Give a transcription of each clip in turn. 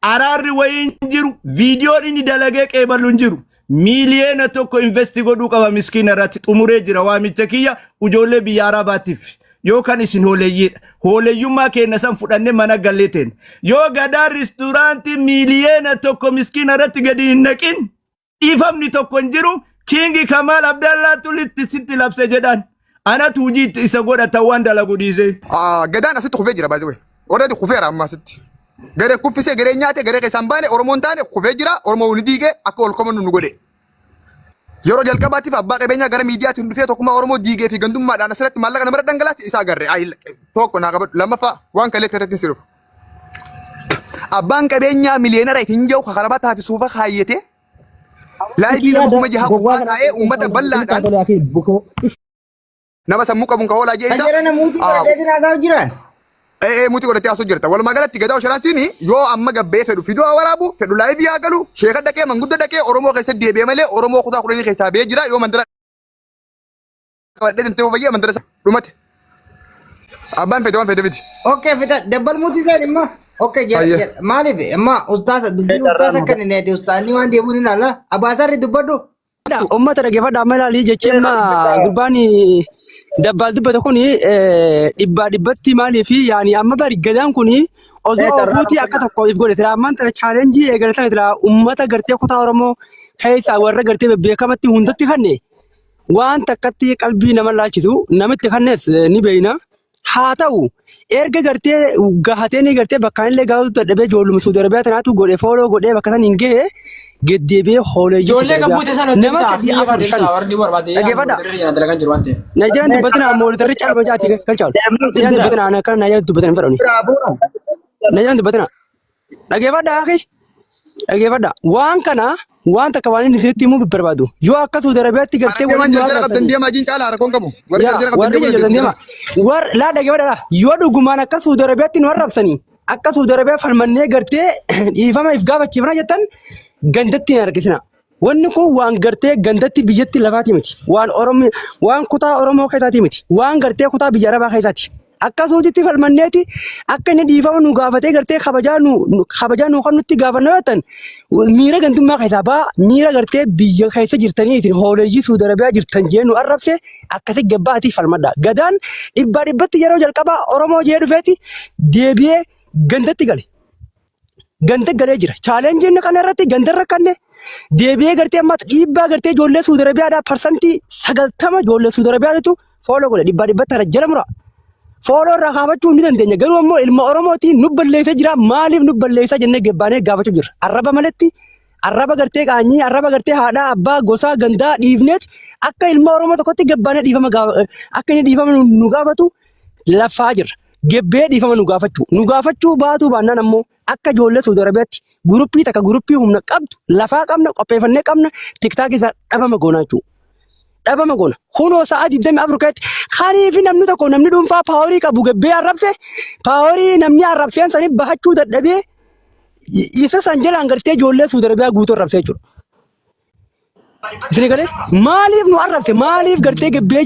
araarri wayin jiru viidiyoon inni dalagee qeebalu hin jiru. Miiliyeena tokko investi godhuu qaba miskiina irratti xumuree jira waamicha kiyya ijoollee biyya arabaatiif. Yoo kan isin hooleeyyiidha. Hooleeyyummaa keenya san fudhannee mana galleeteen. Yoo gadaan riisturaantii miiliyeena tokko miskiina irratti gadi hin naqin dhiifamni tokko hin jiru. Kingi Kamal Abdallah tulitti sitti labse jedhan. Anatu hujii isa godhata waan dalagu dhiise. Gadaan asitti kufee jira baay'ee. Already kufeera amma asitti. Garee kuffisee garee nyaate garee keessaan baane Oromoon taane kufee jira. Oromoo ni diigee akka ol komannu nu godhe. Yeroo jalqabaatiif abbaa qabeenyaa gara miidiyaatiin dhufee tokkummaa Oromoo diigee fi gandummaadhaan asirratti maallaqa namarra dhangalaase isaa agarre. Tokko naa qabadhu lammaffaa waan kaleef irratti siruuf. Abbaan qabeenyaa miliyeenara hin jiru kakarabataa fi suufa kaayyate. Laayifii nama kuma jaha gubbaa taa'ee uummata bal'aadhaan nama sammuu qabuun ka hoolaa jee isa. Ajjirana muutii godhatee haasa'u jiran. Muutii godhatee haasa'u jirta. Walumaa galatti gadaa sharaasiini yoo amma gabbee fedhu fiduu haa waraabu fedhu laayifii haa galu sheeka dhaqee manguddo dhaqee Oromoo keessatti deebi'ee malee Oromoo kutaa kudhanii keessaa ba'ee jira yoo mandara qabadhee tantee fayyee mandara dhumate. Abbaan fedhe waan fedhe fiti. Okay fita dabbal muutii san immoo. Okay jara maaliif amma ustaasa dubbii ustaasa kan inni ati ustaanni waan deebiin hin alla abaasarri dubbadhu. Uummata dhaggeeffadhaa amma ilaalii jechuun gurbaan dabbal dubbata kun dhibbatti maaliif yaani amma bari gadaan kun osoo ofuutii akka tokko if godhe ammaan tana chaalenjii eegalatan jira uummata gartee kutaa Oromoo keessaa warra gartee beekamatti hundatti kanne waan takkatti qalbii nama laachisu namitti kannes ni beeyna. Haa ta'u erga gartee gahatee ni gartee bakka illee gaafatu dadhabee ijoollumsuu darbee tanaatu godhe fooloo godhee bakka san hin gahe geddeebee hoolee ijoollee gabuute sana nama sadii afur shan dhaggeeffadha. Naajiraan dubbatina moolitarri caalma jaati galchaal. Naajiraan dubbatina ana kan naajiraan dubbatina hin fedhani. Naajiraan dubbatina dhaggeeffadha akhi dhaggeeffadha waan kana waan takka waan inni sirriitti himuu barbaadu yoo akka Saudi Arabiyaatti gartee waan jira qabdan deemaa jiin caalaa rakkoon qabu. War laa dhaggeeffadha yoo dhugumaan akka Saudi Arabiyaatti nu arrabsanii akka Saudi Arabiyaa falmannee gartee dhiifama if gaafachiifna jettan gandatti hin argisina. Wanni kun waan gartee gandatti biyyatti lafaati miti. Waan kutaa Oromoo keessaati miti. Waan gartee kutaa biyya Arabaa keessaati. Akka Saudiitti falmanneeti akka inni dhiifama nu gaafatee gartee kabajaa nu kan nutti gaafannoo jettan miira gandummaa keessaa ba'a miira gartee biyya keessa jirtaniitiin hooleeyyii Saudi Arabiyaa jirtan jee nu arrabse akkasi gabbaatii falmadha. Gadaan dhibbatti yeroo jalqabaa Oromoo jee dhufeeti deebi'ee gandatti gale. Ganda galee jira. Chaalenjiin kana irratti ganda rakkanne deebi'ee gartee ammaatti dhiibbaa gartee ijoollee Saudi Arabiyaadhaa parsantii 90 ijoollee Saudi Arabiyaatu fooloo godhe dhibbatti irra jala mura. Fooloo irraa kaafachuu ni dandeenya. Garuu ammoo ilma Oromootiin nu balleessaa jira. Maaliif nu balleessaa jennee gabbaanee gaafachuu jira. Arraba malatti arraba gartee qaanyii arraba gartee haadhaa abbaa gosaa gandaa dhiifneet akka ilma Oromoo tokkotti gabbaanee dhiifama akka inni dhiifama nu gaafatu lafaa jira. Gebbee dhiifama nu gaafachuu baatu baannaan ammoo akka ijoollee Saudi Arabiyaatti guruppii takka guruppii humna qabdu lafaa qabna qopheeffannee qabna tiktaak isaa dhabama goonaa jechuudha. Dhabama goona. Kunoo sa'a 24 keetti kaniifi namni tokko namni dhuunfaa paaworii qabu gebbee arrabse paaworii namni arrabseen sanii bahachuu dadhabee isa san jalaan gartee ijoollee Saudi Arabiyaa guutuu arrabsee jechuudha. Isin galee maaliif nu arrabse maaliif gartee gebbee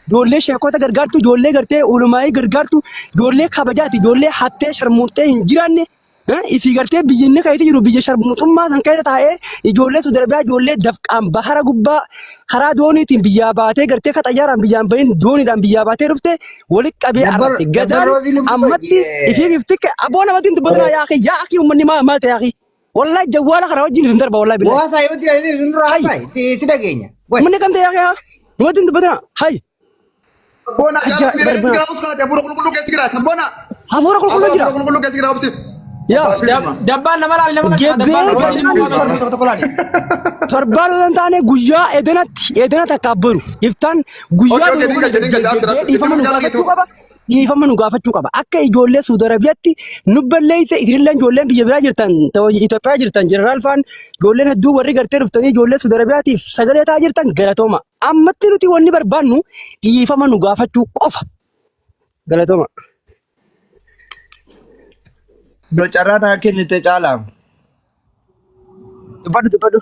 ijoollee sheekota gargaartu ijoollee gartee ulumaayii gargaartu ijoollee kabajaati ijoollee hattee sharmuuxee hin jiraanne ifi gartee biyyinni kaayite jiru biyya sharmuuxummaa san keessa taa'ee ijoollee Saudi Arabiyaa ijoollee dafqaan bahara gubbaa karaa dooniitiin biyyaa baatee gartee ka xayyaaraan biyyaan bahin dooniidhaan biyyaa baatee dhufte walitti qabee arrabse gadaan ammatti ifi iftikke aboo namatiin dubbatana yaa akhi uummanni maal ta'e akhi wallahi jawwaala kana wajjin isin darba wallahi billahi. Waa saayoo jira isin dura haasa'e si dhageenya. Uummanni kam ta'e yaa namatiin dubbatana hayi. Bona jira uskaate abura kullu keessa jira sabona. Abura kullu keessa jira obsi. Dabbaan nama laali nama Torbaan taane guyyaa edenatti akka abbaru iftaan guyyaa dhiifama nu gaafachuu qaba. Akka ijoollee Saudi Arabiyaatti nu balleesse isinillee ijoolleen biyya biraa jirtan Itoophiyaa jirtan jeneraal faan ijoolleen hedduu warri gartee dhuftanii ijoollee Saudi Arabiyaatiif sagalee ta'aa jirtan galatooma. Ammatti nuti wanni barbaannu dhiifama nu gaafachuu qofa. Galatooma. Docarana kennite caalaa. Dubbadhu.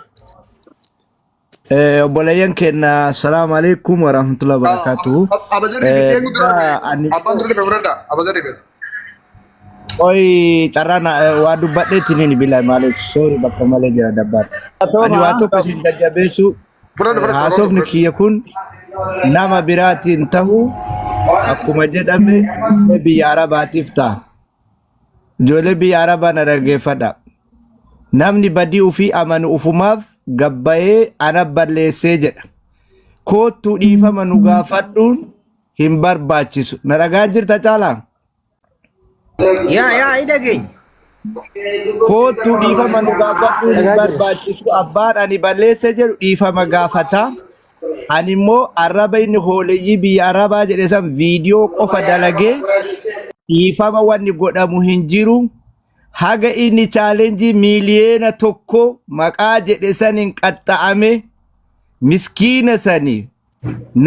Obboleeyyan keenya assalamu alaikum warahmatullahi wabarakatuh. Abazarri bisee gudurra. Abbaan durri februarda. Abazarri bisee. Oi, carana waa dubbadheetti ni bilaa maaliif sorry bakka malee jira dabbaat. Ani waa tokko isin jajjabeessu haasofni kiyya kun nama biraatiin ta'u akkuma jedhame biyya Arabaatiif ta'a. Ijoollee biyya Arabaa na dhaggeeffadha. Namni badii ufii amanu ufumaaf gabbayee ana balleessee jedha. Koottuu dhiifama nu gaafadhuun hin barbaachisu. Na dhagaa jirta caalaa? Yaa idageen. Koottuu dhiifama nu gaafadhuun hin barbaachisu. Abbaan ani balleesse jedhu dhiifama gaafata. Ani immoo arraba inni hooleyyii biyya Arabaa jedhe san viidiyoo qofa dalagee dhiifama wanni godhamu hin jiru. Haga inni chaalenjii miiliyeena tokko maqaa jedhe saniin qaxxa'ame miskiina sanii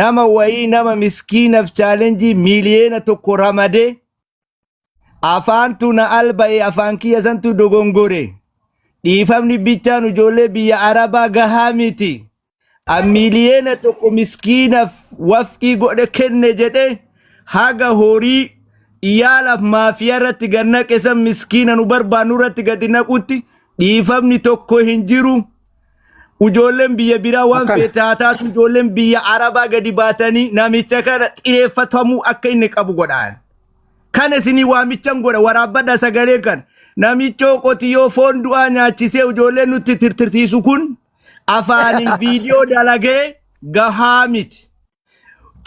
nama wayii nama miskiinaaf chaalenjii miiliyeena tokko ramade afaantu na alba'e afaan kiyya santu dogongore dhiifamni bichaan ijoollee biyya Arabaa gahaa miti miiliyeena tokko miskiinaaf wafqii godhe kenne jedhe haga horii iyaalaaf maafiyaa irratti gannaqe san miskiina nu barbaannu irratti gadi naqutti dhiifamni tokko hin jiru. Ijoolleen biyya biraa waan feete haa taatu ijoolleen biyya Arabaa gadi baatanii namicha kana xireeffatamuu akka inni qabu godhaan. Kana isinii waamichan godha waraabbadha sagalee kan namichoo qotiyyoo foon du'aa nyaachisee ijoolleen nutti tirtirtiisu kun afaaniin viidiyoo dalagee gahaa miti.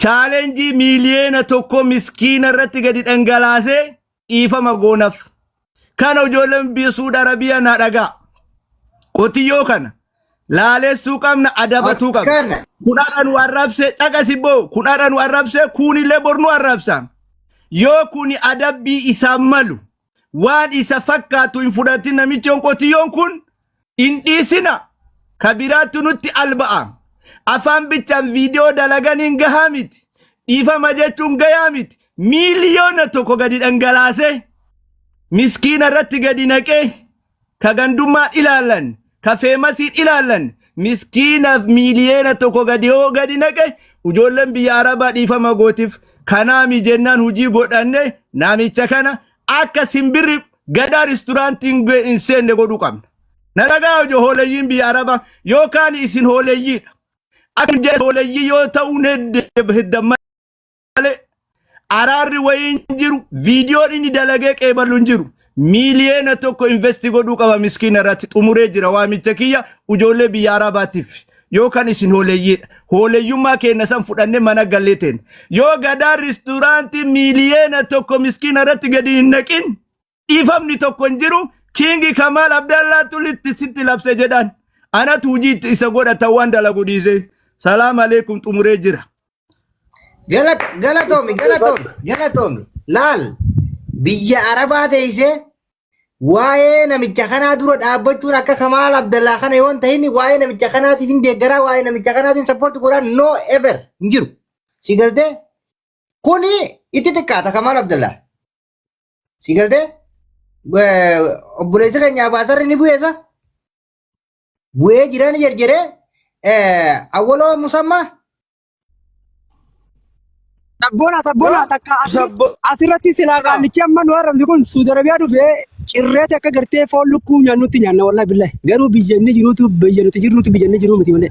Chaalenjii miiliyeena tokko miskiina irratti gadi dhangalaasee dhiifama goonaaf. Kana ijoolleen biyya Suudi Arabiyaa na dhagaa. Qotiyyoo kana laalessuu qabna adabatuu qabna. Kudhaadhaan nu arrabse dhaqasibboo kudhaadhaan nu arrabse kuunillee bor nu arrabsa. Yoo kuni adabbii isaan malu waan isa fakkaatu hin fudhatin namichoon qotiyyoon kun hin dhiisina. Kabiraattu nutti alba'a. Afaan bichaan viidiyoo dalaganiin gahaa miti. Dhiifama jechuun gayaa miti. Miiliyoona tokko gadi dhangalaase miskiina irratti gadi naqee ka gandummaa ilaalan ka feemasiin ilaalan miskiinaaf miiliyoona tokko gadi yoo gadi naqe ijoolleen biyya Arabaa dhiifama gootiif kanaami jennaan hujii godhanne namicha kana akka simbirri gadaa reesturaantiin hin seenne godhuu qabna. Na dhagaa hojii hoolayyiin biyya Arabaa yookaan isin hoolayyiidha. Akka hooleyyii yoo ta'u heddammalee araarri wayiin jiru viidiyoon inni dalagee qeeballu hin jiru. Miiliyeena tokko investi godhuu qaba miskiina irratti xumuree jira waamicha kiyya ijoollee biyya Arabaatiif. Yookaan isin hooleeyyiidha. Hooleeyyummaa keenya san fudhannee mana galleeteen. Yoo gadaa reesturaantii miiliyeena tokko miskiina irratti gadi hin naqin dhiifamni tokko hin jiru. Kingi Kamal Abdallaa tulitti sitti labse jedhan. Anatu hujii isa godhata waan dalagu dhiise. Salaam alaikum xumuree jira. Galatoomi. Laal biyya Arabaa teessee waa'ee namicha kanaa dura dhaabbachuun akka Kamal Abdallaa kana yoo ta'in waa'ee namicha kanaatiif hin deeggaraa waa'ee namicha kanaatiin sappoorti godhaan no ever hin jiru. Si galtee kuni itti xiqqaata Kamal Abdallaa. Si galtee obboleessa keenya baasarri ni bu'eessa. Bu'ee jiran jarjaree awwaloo musammaa. Sabboona takka asirratti silaa qaallichi amma nu arrabsi kun Suudi Arabiyaa dhufee cirreeti akka gartee foon lukkuu nyaannutti nyaanna wallahi billahi garuu biyya inni jiruutu biyya nuti jirruutu biyya inni jiruu miti malee.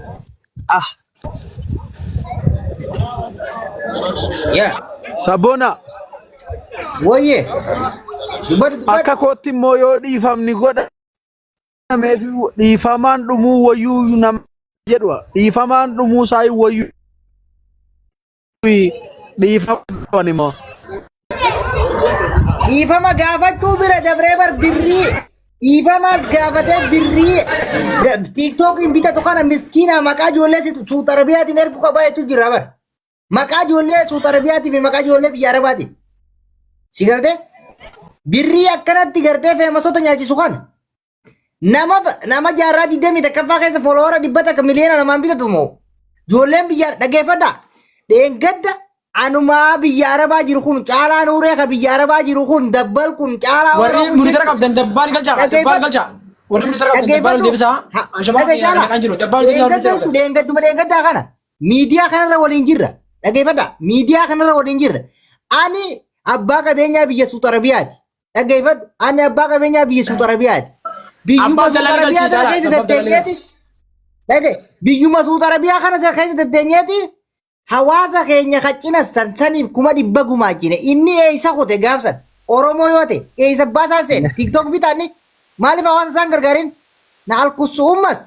Sabboona. Wayye. Akka kootti immoo yoo dhiifamni godhameef dhiifamaan dhumuu wayyuu nama jedhu dhiifamaan dhumuu isaa wayyuu dhiifaman immoo. Dhiifama gaafachuu bira dabree bar birrii dhiifamaas gaafatee birrii tiiktookiin bitatu kana miskiina maqaa ijoollee Suudi Arabiyaatiin ergu qabaa jechuun jira bar. Maqaa ijoollee Suudi Arabiyaatii fi maqaa ijoollee biyya Arabaati. Si galtee? Birrii akkanatti gartee feemasota nyaachisu kana nama jaarraa 20 takkaffaa keessa foloora 100 miliyoona namaan bitatu moo ijoolleen biyya dhageeffadha dheengadda anumaa biyya Arabaa jiru kun caalaa nuuree ka biyya Arabaa jiru kun dabbal kun caalaa warri murtira qabdan dabbal galcha warri murtira qabdan dabbal deebisa anshamaa jiru dabbal dheengaddaa kana miidiyaa kanarra waliin jirra dhageeffadha miidiyaa kanarra waliin jirra ani abbaa qabeenyaa biyya Suudi Arabiyaati. Dhaggeeffadhu ani abbaa qabeenyaa biyya Suud Arabiyaati. Biyyuma Suud Arabiyaa kana keessa deddeebi'eeti. Biyyuma Suud Arabiyaa kana keessa deddeebi'eeti. Hawaasa keenya qaccina saniif 100 gumaachine inni eessa qote gaafsan Oromoo yoo ta'e eessa baasaa seena TikTok bitaanni maaliif hawaasa isaan gargaarin na alkusu ummas.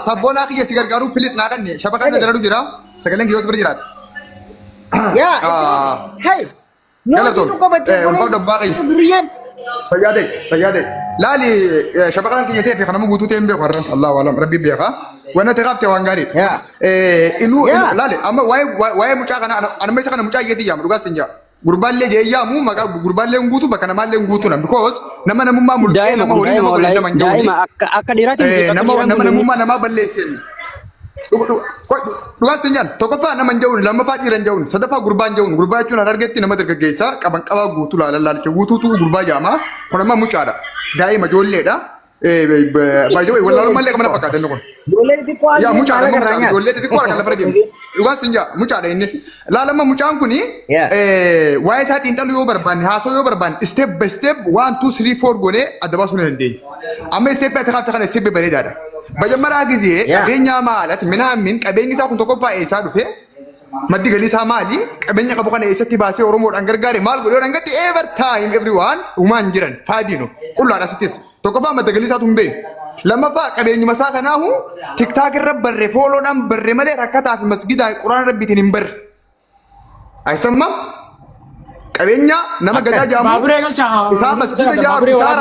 Sabboonaa kiyya si gargaaruu filis naa kanne shabakaan na jaladu jira sagaleen kiyyoos bira jiraata. Hey. Galatoon ulfaaf dabbaa qiyya. Fayyaade laali shabakaan kiyya ta'e fi kanamu guutuu ta'e hin beeku har'an Allahu alam rabbi beeka. Wanna taqaabte waan gaarii. Inuu laali amma waa'ee mucaa kana anamma isa kana mucaa iyyeetii yaamu dhugaa sinjaa. Gurbaallee jee yaamu maqaa gurbaallee hin guutu bakka namaallee hin guutu na because nama namummaa mul'ee nama horii nama godhe nama hin jawwee. Akka dhiiraatti nama namummaa namaa balleesseen. Dhugaa sinjaan tokkoffaa nama hin jawwee lammaffaa dhiira hin jawwee sadaffaa gurbaa hin jawwee gurbaa jechuun harargeetti nama dargaggeessaa qaban qabaa guutuu laalcha guutuutu gurbaa jaamaa kun amma mucaadha daa'ima ijoolleedha. By the way, wallahi malle kamana fakkaate inni kun. Yaa mucaadha ijoollee xixiqqoo kan lafa deemu. Dhugaa sinjaa mucaadha inni. Laalama mucaan kuni waa'ee isaa xiinxaluu yoo barbaanne haasoo yoo barbaanne step by step 1 2 3 4 goonee adda baasuu ni dandeenya. Amma step ati kaafte kana step bareedaadha. Bajammaraa gizee qabeenya maalat minaamin qabeenyi isaa kun tokkoffaa eessaa dhufe maddi galii isaa maali qabeenya qabu kana eessatti baasee Oromoodhaan gargaare maal godhee dhangatti ever time everyone uumaan jiran faadiino qullaadha sittis tokkoffaa madda galii isaa tumbee lammaffaa qabeenyuma isaa kanaahu tiktaak irra barre fooloodhaan barre malee rakkataa fi masgidaan quraana rabbiitiin hin barre. Aysamma qabeenya nama gadaa jaamu isaa masgida jaaru isaa